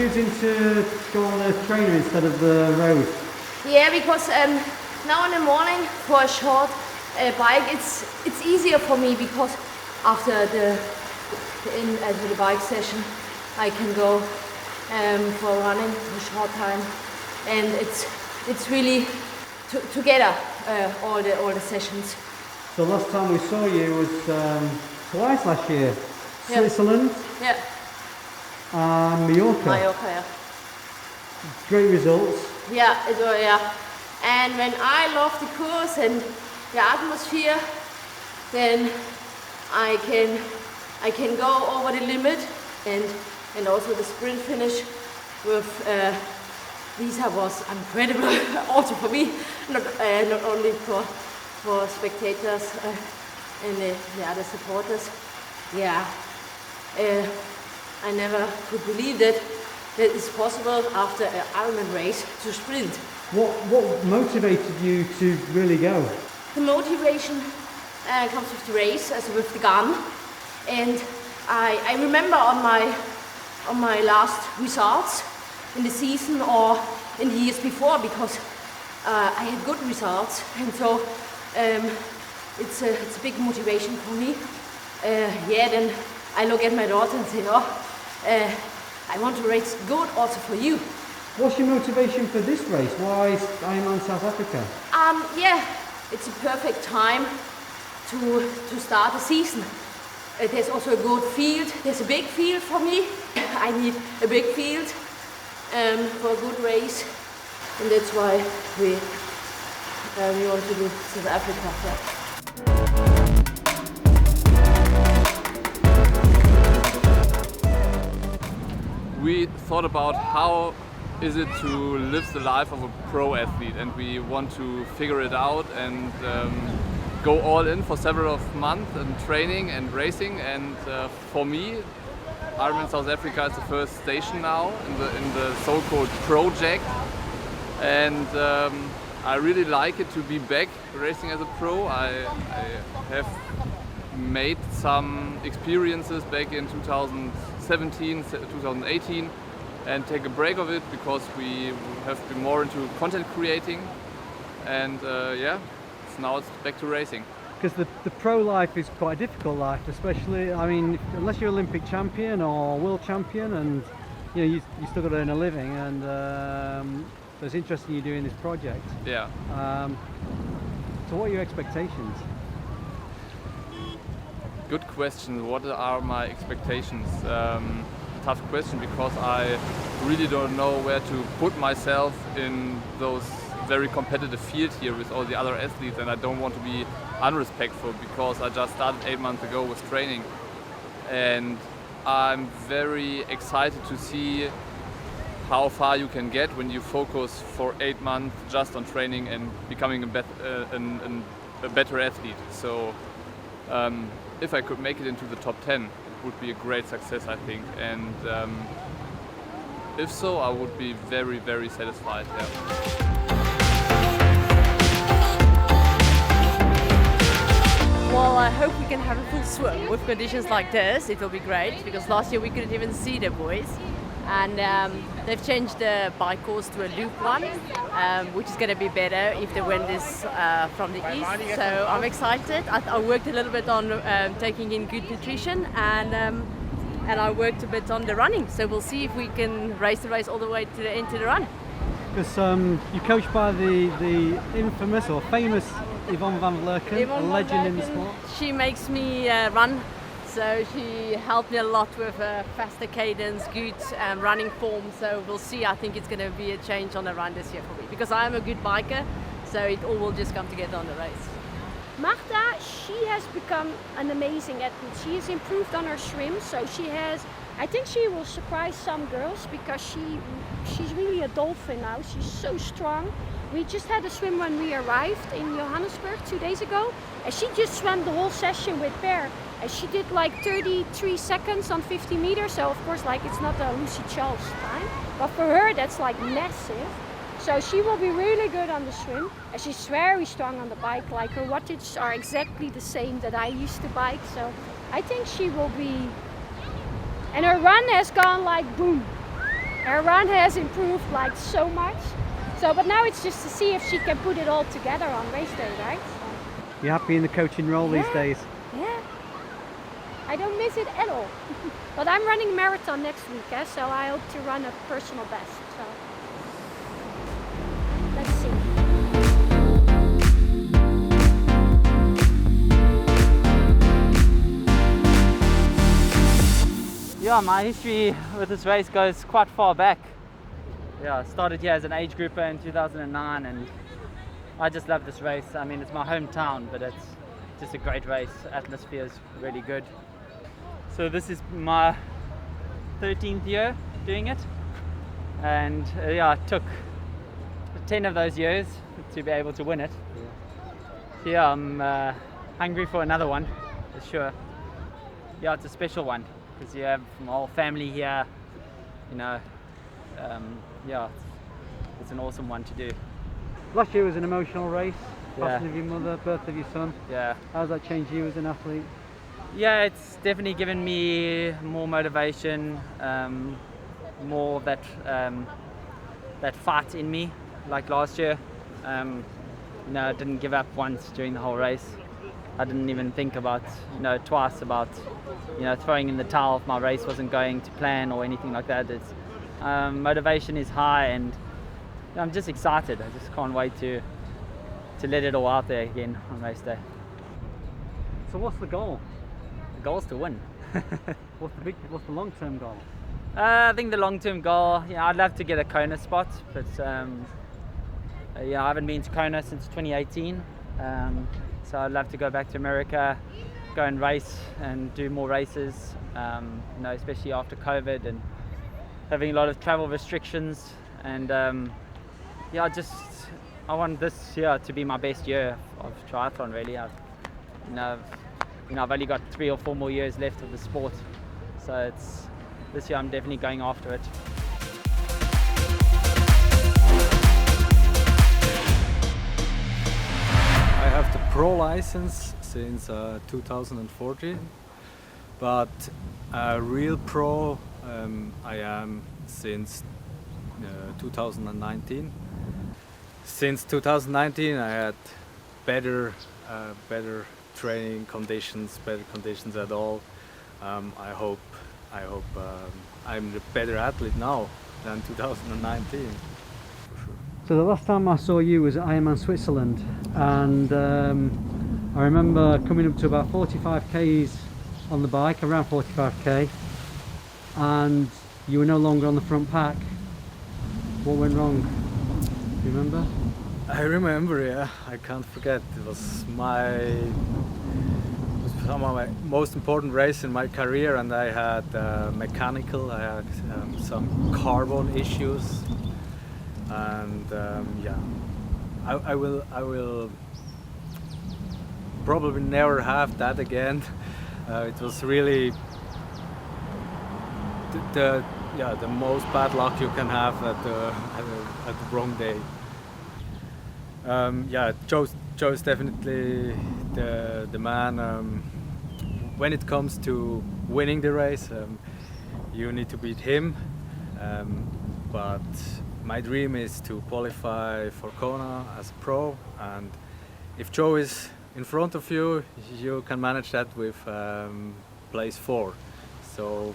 choosing to go on a trainer instead of the road? Yeah, because now in the morning for a short bike, it's easier for me because after the bike session, I can go for running a short time, and it's really together all the sessions. The last time we saw you was twice last year. Yeah. Switzerland. Yeah. And Mallorca. Mallorca, yeah. Great results. Yeah, it was, yeah. And when I love the course and the atmosphere, then I can go over the limit, and also the sprint finish with Lisa was incredible. Also for me, not only for spectators and the other supporters. Yeah, I never could believe that it's possible after an Ironman race to sprint. What motivated you to really go? The motivation comes with the race, as with the gun, and I remember on my last results in the season or in the years before, because I had good results, and so it's a big motivation for me. Then I look at my daughter and say, I want to race good also for you. What's your motivation for this race? Why is Ironman South Africa? It's a perfect time to start the season. There's also a good field. There's a big field for me. I need a big field for a good race, and that's why we want to do South Africa. Yeah. We thought about how is it to live the life of a pro athlete, and we want to figure it out and go all in for several months and training and racing. And for me, Ironman South Africa is the first station now in the so-called project, and I really like it to be back racing as a pro. I have made some experiences back in 2017, 2018, and take a break of it because we have been more into content creating, and now it's back to racing. Because the pro life is quite a difficult life, especially, I mean, unless you're Olympic champion or world champion, and you still got to earn a living, and so it's interesting you're doing this project. Yeah. So what are your expectations? Good question. What are my expectations? Tough question, because I really don't know where to put myself in those very competitive field here with all the other athletes, and I don't want to be unrespectful because I just started 8 months ago with training, and I'm very excited to see how far you can get when you focus for 8 months just on training and becoming a better athlete. So if I could make it into the top 10, it would be a great success, I think, and if so, I would be very, very satisfied. Yeah. Well, I hope we can have a full swim with conditions like this. It will be great, because last year we couldn't even see the boys, and they've changed the bike course to a loop one, which is going to be better if the wind is from the east. So I'm excited. I worked a little bit on taking in good nutrition, and I worked a bit on the running. So we'll see if we can race the race all the way to the end of the run. Because you're coached by the infamous or famous Yvonne van Vleuten, a legend in the sport. She makes me run, so she helped me a lot with faster cadence, good running form. So we'll see. I think it's going to be a change on the run this year for me, because I am a good biker, so it all will just come together on the race. Marta, she has become an amazing athlete. She has improved on her swim, so I think she will surprise some girls, because she's really a dolphin now. She's so strong. We just had a swim when we arrived in Johannesburg 2 days ago, and she just swam the whole session with Bear, and she did like 33 seconds on 50 meters. So of course, like, it's not a Lucy Charles time, but for her that's like massive. So she will be really good on the swim, and she's very strong on the bike. Like, her wattage are exactly the same that I used to bike, so I think she will be. And her run has gone like boom. Her run has improved like so much. So, but now it's just to see if she can put it all together on race day, right? You happy in the coaching role these days? Yeah. I don't miss it at all. But I'm running marathon next week, so I hope to run a personal best. So let's see. Yeah, my history with this race goes quite far back. Yeah, I started here as an age grouper in 2009 and I just love this race. I mean, it's my hometown, but it's just a great race. Atmosphere is really good. So this is my 13th year doing it. And yeah, it took 10 of those years to be able to win it. So yeah, I'm hungry for another one, for sure. Yeah, it's a special one because you have my whole family here, you know. Yeah, it's an awesome one to do. Last year was an emotional race. Yeah. Passing of your mother, birth of your son. Yeah. How's that changed you as an athlete? Yeah, it's definitely given me more motivation, more of that that fight in me. Like last year, you know, I didn't give up once during the whole race. I didn't even think about, you know, twice about, you know, throwing in the towel if my race wasn't going to plan or anything like that. It's motivation is high, and I'm just excited. I just can't wait to let it all out there again on race day. So what's the goal? The goal is to win. What's the long-term goal? I think the long-term goal, yeah, I'd love to get a Kona spot, but yeah, I haven't been to Kona since 2018, so I'd love to go back to America, go and race and do more races, you know, especially after COVID and having a lot of travel restrictions. And yeah, I want this year to be my best year of triathlon. Really, I've only got 3 or 4 more years left of the sport, so this year I'm definitely going after it. I have the pro license since 2014, but a real pro I am since 2019. Since 2019 I had better training conditions, better conditions at all. I hope I'm a better athlete now than 2019. For sure. So the last time I saw you was at Ironman Switzerland, and I remember coming up to about 45 k's on the bike, around 45k, and you were no longer on the front pack. What went wrong? Do you remember? I remember, yeah. I can't forget. It was some of my most important race in my career, and I had I had some carbon issues, and yeah, I will probably never have that again. It was really the most bad luck you can have at the wrong day. Yeah, Joe's definitely the man. When it comes to winning the race, you need to beat him. But my dream is to qualify for Kona as a pro, and if Joe is in front of you, you can manage that with place 4. So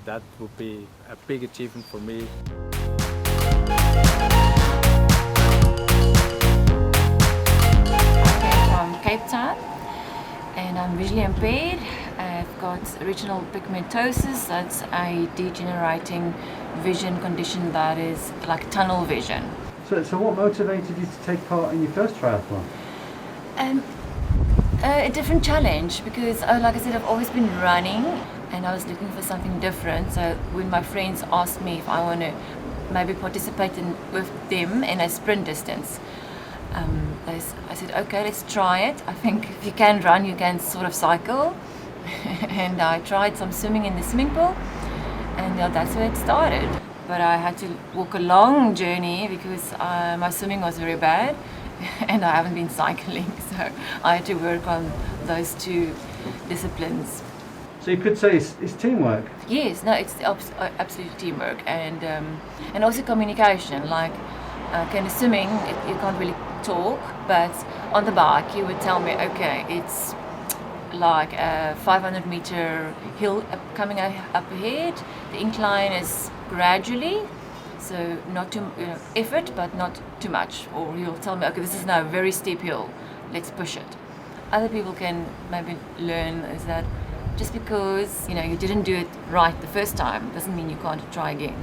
that would be a big achievement for me. From Cape Town, and I'm visually impaired. I've got regional pigmentosis. That's a degenerating vision condition that is like tunnel vision. So what motivated you to take part in your first triathlon? A different challenge because, like I said, I've always been running and I was looking for something different. So when my friends asked me if I want to maybe participate with them in a sprint distance, I said, okay, let's try it. I think if you can run, you can sort of cycle. And I tried some swimming in the swimming pool, and that's where it started. But I had to walk a long journey because my swimming was very bad and I haven't been cycling, so I had to work on those 2 disciplines. So you could say it's teamwork. Yes, no, it's absolute teamwork and also communication. Like, in swimming, you can't really talk, but on the bike, you would tell me, okay, it's like a 500-meter hill coming up ahead. The incline is gradually, so not too effort, but not too much. Or you'll tell me, okay, this is now a very steep hill, let's push it. Other people can maybe learn is that just because you didn't do it right the first time doesn't mean you can't try again.